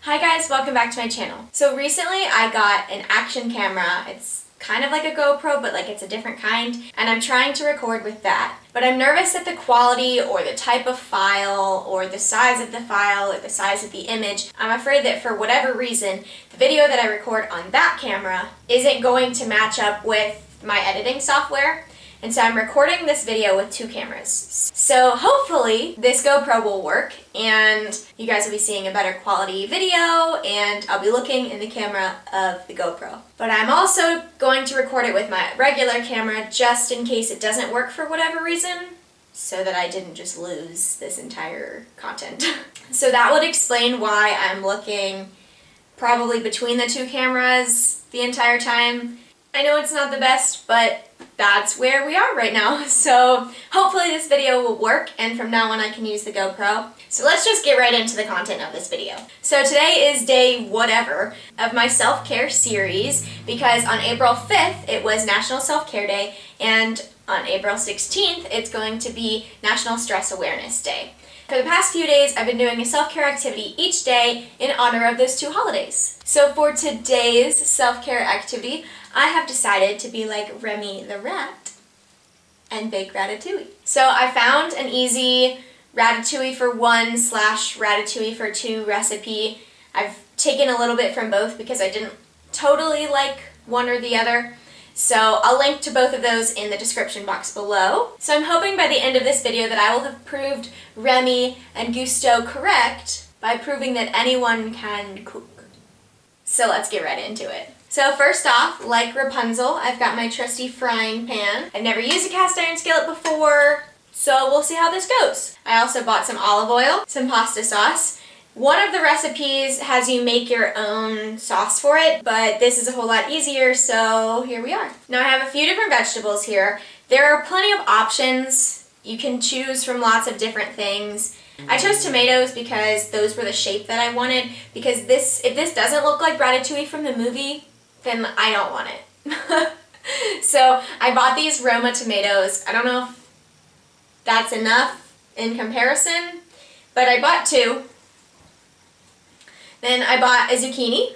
Hi guys, welcome back to my channel. So recently I got an action camera. It's kind of like a GoPro, but like it's a different kind, and I'm trying to record with that. But I'm nervous that the quality or the type of file or the size of the file or the size of the image, I'm afraid that for whatever reason, the video that I record on that camera isn't going to match up with my editing software. And so I'm recording this video with two cameras. So hopefully this GoPro will work and you guys will be seeing a better quality video and I'll be looking in the camera of the GoPro. But I'm also going to record it with my regular camera just in case it doesn't work for whatever reason, so that I didn't just lose this entire content. So that would explain why I'm looking probably between the two cameras the entire time. I know it's not the best, but that's where we are right now. So hopefully this video will work and from now on I can use the GoPro. So let's just get right into the content of this video. So today is day whatever of my self-care series because on April 5th it was National Self-Care Day and on April 16th it's going to be National Stress Awareness Day. For the past few days, I've been doing a self-care activity each day in honor of those two holidays. So for today's self-care activity, I have decided to be like Remy the rat and bake Ratatouille. So I found an easy Ratatouille for one / Ratatouille for two recipe. I've taken a little bit from both because I didn't totally like one or the other. So I'll link to both of those in the description box below. So I'm hoping by the end of this video that I will have proved Remy and Gusto correct by proving that anyone can cook. So let's get right into it. So first off, like Rapunzel, I've got my trusty frying pan. I've never used a cast iron skillet before, so we'll see how this goes. I also bought some olive oil, some pasta sauce. One of the recipes has you make your own sauce for it, but this is a whole lot easier, so here we are. Now I have a few different vegetables here. There are plenty of options. You can choose from lots of different things. I chose tomatoes because those were the shape that I wanted, because if this doesn't look like Ratatouille from the movie, then I don't want it. So I bought these Roma tomatoes. I don't know if that's enough in comparison, but I bought two. Then I bought a zucchini,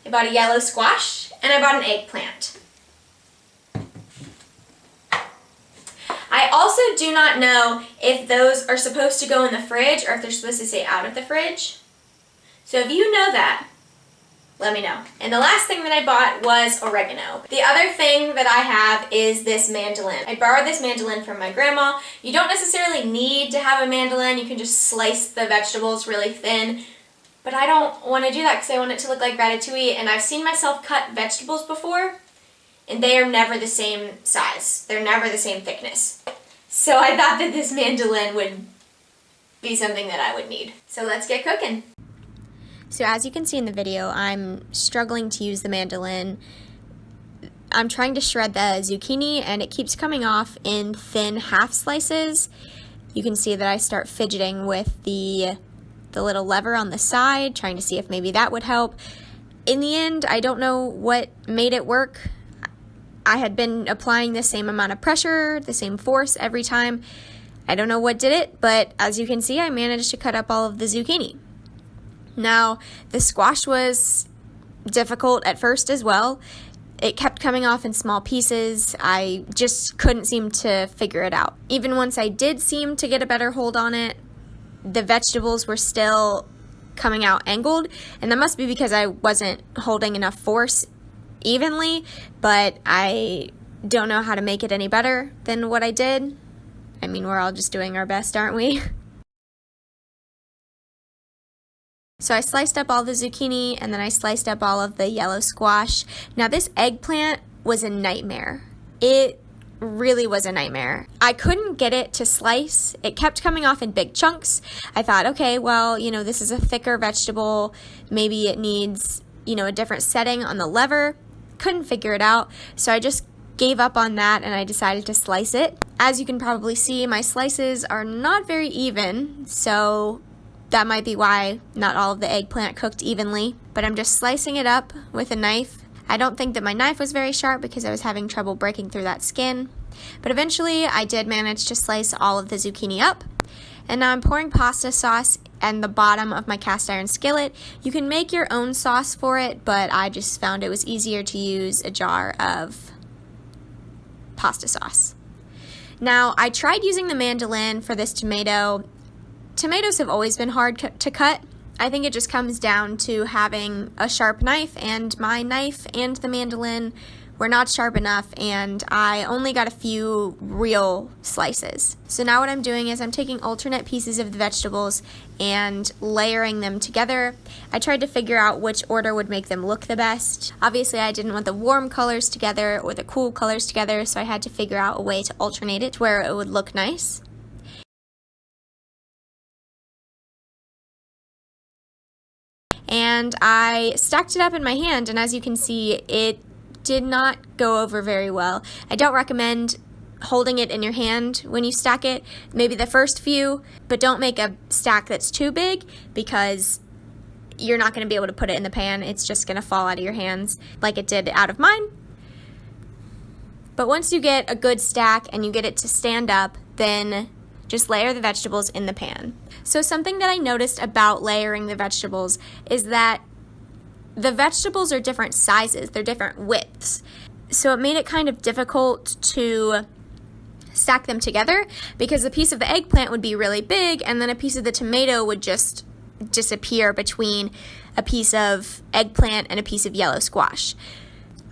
I bought a yellow squash, and I bought an eggplant. I also do not know if those are supposed to go in the fridge or if they're supposed to stay out of the fridge. So if you know that, let me know. And the last thing that I bought was oregano. The other thing that I have is this mandolin. I borrowed this mandolin from my grandma. You don't necessarily need to have a mandolin. You can just slice the vegetables really thin. But I don't want to do that because I want it to look like Ratatouille, and I've seen myself cut vegetables before, and they are never the same size. They're never the same thickness. So I thought that this mandolin would be something that I would need. So let's get cooking. So as you can see in the video, I'm struggling to use the mandolin. I'm trying to shred the zucchini, and it keeps coming off in thin half slices. You can see that I start fidgeting with the little lever on the side, trying to see if maybe that would help. In the end, I don't know what made it work. I had been applying the same amount of pressure, the same force every time. I don't know what did it, but as you can see, I managed to cut up all of the zucchini. Now, the squash was difficult at first as well. It kept coming off in small pieces. I just couldn't seem to figure it out. Even once I did seem to get a better hold on it, the vegetables were still coming out angled, and that must be because I wasn't holding enough force evenly, but I don't know how to make it any better than what I did. I mean, we're all just doing our best, aren't we? So I sliced up all the zucchini, and then I sliced up all of the yellow squash. Now this eggplant was a nightmare. It really was a nightmare. I couldn't get it to slice. It kept coming off in big chunks. I thought, okay, well, this is a thicker vegetable. Maybe it needs, a different setting on the lever. Couldn't figure it out. So I just gave up on that and I decided to slice it. As you can probably see, my slices are not very even, so that might be why not all of the eggplant cooked evenly. But I'm just slicing it up with a knife. I don't think that my knife was very sharp because I was having trouble breaking through that skin. But eventually I did manage to slice all of the zucchini up. And now I'm pouring pasta sauce and the bottom of my cast iron skillet. You can make your own sauce for it, but I just found it was easier to use a jar of pasta sauce. Now, I tried using the mandolin for this tomato. Tomatoes have always been hard to cut. I think it just comes down to having a sharp knife, and my knife and the mandolin were not sharp enough, and I only got a few real slices. So now what I'm doing is I'm taking alternate pieces of the vegetables and layering them together. I tried to figure out which order would make them look the best. Obviously, I didn't want the warm colors together or the cool colors together, so I had to figure out a way to alternate it to where it would look nice. And I stacked it up in my hand, and as you can see, it did not go over very well. I don't recommend holding it in your hand when you stack it, maybe the first few, but don't make a stack that's too big because you're not going to be able to put it in the pan. It's just going to fall out of your hands like it did out of mine. But once you get a good stack and you get it to stand up, then just layer the vegetables in the pan. So something that I noticed about layering the vegetables is that the vegetables are different sizes, they're different widths. So it made it kind of difficult to stack them together because a piece of the eggplant would be really big and then a piece of the tomato would just disappear between a piece of eggplant and a piece of yellow squash.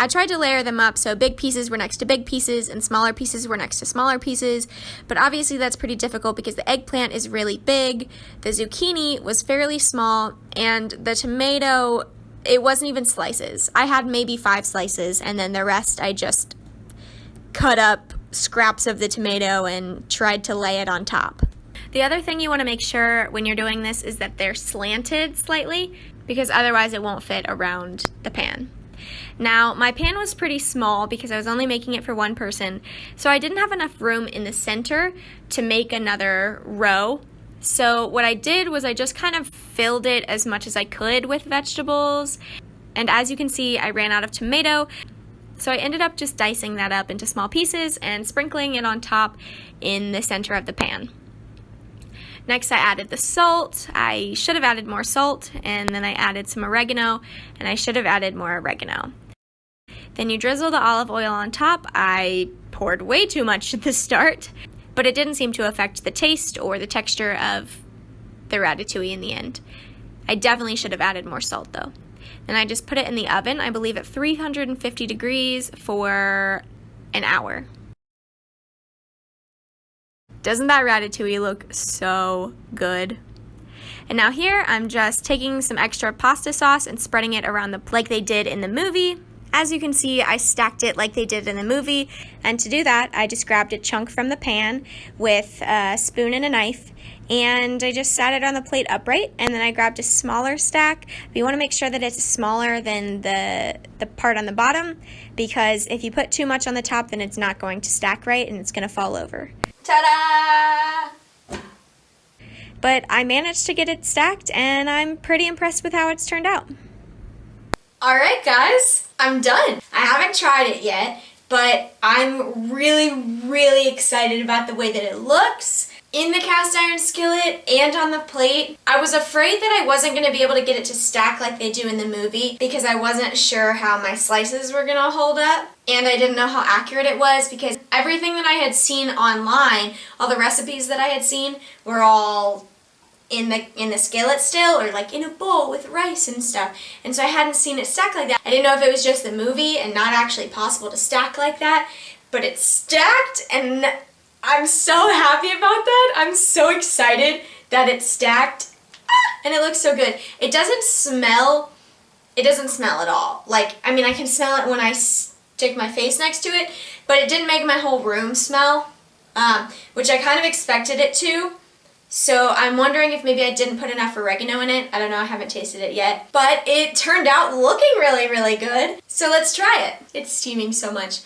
I tried to layer them up so big pieces were next to big pieces and smaller pieces were next to smaller pieces, but obviously that's pretty difficult because the eggplant is really big, the zucchini was fairly small, and the tomato, it wasn't even slices. I had maybe 5 slices, and then the rest I just cut up scraps of the tomato and tried to lay it on top. The other thing you want to make sure when you're doing this is that they're slanted slightly, because otherwise it won't fit around the pan. Now, my pan was pretty small because I was only making it for one person, so I didn't have enough room in the center to make another row. So what I did was I just kind of filled it as much as I could with vegetables, and as you can see, I ran out of tomato, so I ended up just dicing that up into small pieces and sprinkling it on top in the center of the pan. Next, I added the salt. I should have added more salt, and then I added some oregano, and I should have added more oregano. Then you drizzle the olive oil on top. I poured way too much at the start, but it didn't seem to affect the taste or the texture of the ratatouille in the end. I definitely should have added more salt though. Then I just put it in the oven, I believe at 350 degrees for an hour. Doesn't that ratatouille look so good? And now here I'm just taking some extra pasta sauce and spreading it around like they did in the movie. As you can see, I stacked it like they did in the movie, and to do that, I just grabbed a chunk from the pan with a spoon and a knife, and I just sat it on the plate upright, and then I grabbed a smaller stack. But you want to make sure that it's smaller than the part on the bottom, because if you put too much on the top, then it's not going to stack right, and it's going to fall over. Ta-da! But I managed to get it stacked, and I'm pretty impressed with how it's turned out. Alright guys, I'm done. I haven't tried it yet, but I'm really excited about the way that it looks in the cast iron skillet and on the plate. I was afraid that I wasn't going to be able to get it to stack like they do in the movie because I wasn't sure how my slices were going to hold up, and I didn't know how accurate it was because everything that I had seen online, all the recipes that I had seen were all in the skillet still, or like in a bowl with rice and stuff, and so I hadn't seen it stack like that. I didn't know if it was just the movie and not actually possible to stack like that, but it's stacked, and I'm so happy about that. I'm so excited that it's stacked, and it looks so good. It doesn't smell at all. Like, I mean, I can smell it when I stick my face next to it, but it didn't make my whole room smell, which I kind of expected it to. So I'm wondering if maybe I didn't put enough oregano in it. I don't know, I haven't tasted it yet. But it turned out looking really good. So let's try it. It's steaming so much.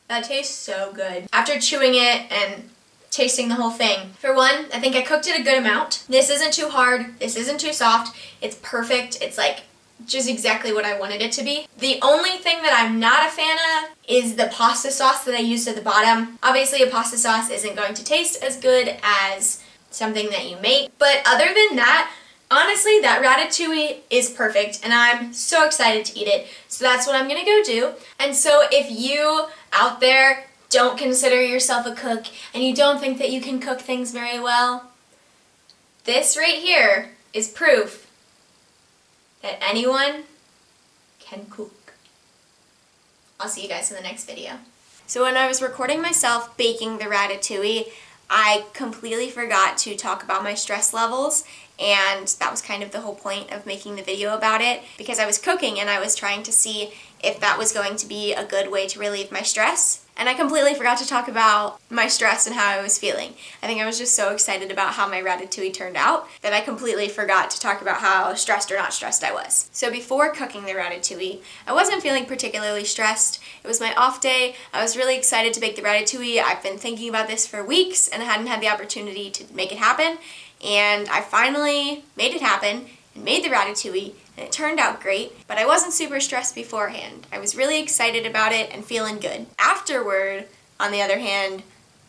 That tastes so good. After chewing it and tasting the whole thing. For one, I think I cooked it a good amount. This isn't too hard, this isn't too soft, it's perfect. It's like which is exactly what I wanted it to be. The only thing that I'm not a fan of is the pasta sauce that I used at the bottom. Obviously, a pasta sauce isn't going to taste as good as something that you make, but other than that, honestly, that ratatouille is perfect, and I'm so excited to eat it. So that's what I'm gonna go do. And so if you out there don't consider yourself a cook and you don't think that you can cook things very well, this right here is proof that anyone can cook. I'll see you guys in the next video. So when I was recording myself baking the ratatouille, I completely forgot to talk about my stress levels, and that was kind of the whole point of making the video about it, because I was cooking and I was trying to see if that was going to be a good way to relieve my stress. And I completely forgot to talk about my stress and how I was feeling. I think I was just so excited about how my ratatouille turned out that I completely forgot to talk about how stressed or not stressed I was. So before cooking the ratatouille, I wasn't feeling particularly stressed. It was my off day. I was really excited to bake the ratatouille. I've been thinking about this for weeks and I hadn't had the opportunity to make it happen. And I finally made it happen and made the ratatouille, and it turned out great, but I wasn't super stressed beforehand. I was really excited about it and feeling good. Afterward, on the other hand,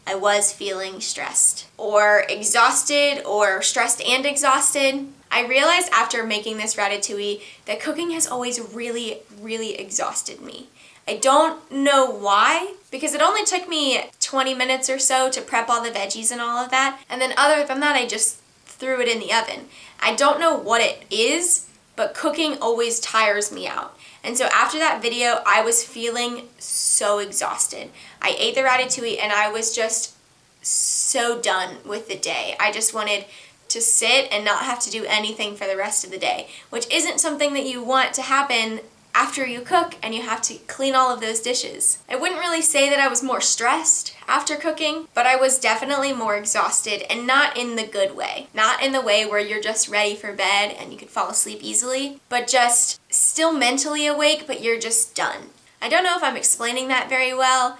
I was feeling stressed or exhausted or stressed and exhausted. I realized after making this ratatouille that cooking has always really, really exhausted me. I don't know why, because it only took me 20 minutes or so to prep all the veggies and all of that, and then other than that I just threw it in the oven. I don't know what it is, but cooking always tires me out. And so after that video, I was feeling so exhausted. I ate the ratatouille and I was just so done with the day. I just wanted to sit and not have to do anything for the rest of the day, which isn't something that you want to happen after you cook and you have to clean all of those dishes. I wouldn't really say that I was more stressed after cooking, but I was definitely more exhausted, and not in the good way. Not in the way where you're just ready for bed and you could fall asleep easily, but just still mentally awake, but you're just done. I don't know if I'm explaining that very well,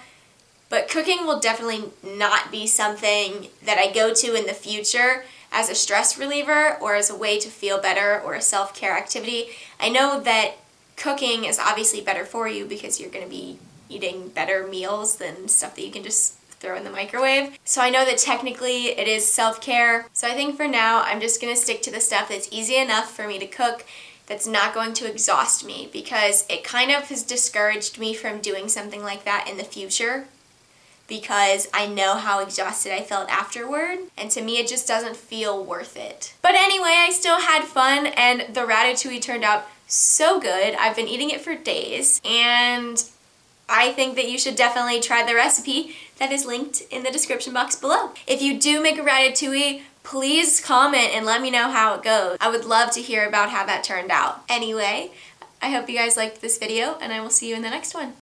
but cooking will definitely not be something that I go to in the future as a stress reliever or as a way to feel better or a self-care activity. I know that cooking is obviously better for you because you're going to be eating better meals than stuff that you can just throw in the microwave. So I know that technically it is self-care. So I think for now I'm just going to stick to the stuff that's easy enough for me to cook, that's not going to exhaust me, because it kind of has discouraged me from doing something like that in the future, because I know how exhausted I felt afterward, and to me it just doesn't feel worth it. But anyway, I still had fun, and the ratatouille turned out so good. I've been eating it for days, and I think that you should definitely try the recipe that is linked in the description box below. If you do make a ratatouille, please comment and let me know how it goes. I would love to hear about how that turned out. Anyway, I hope you guys liked this video, and I will see you in the next one.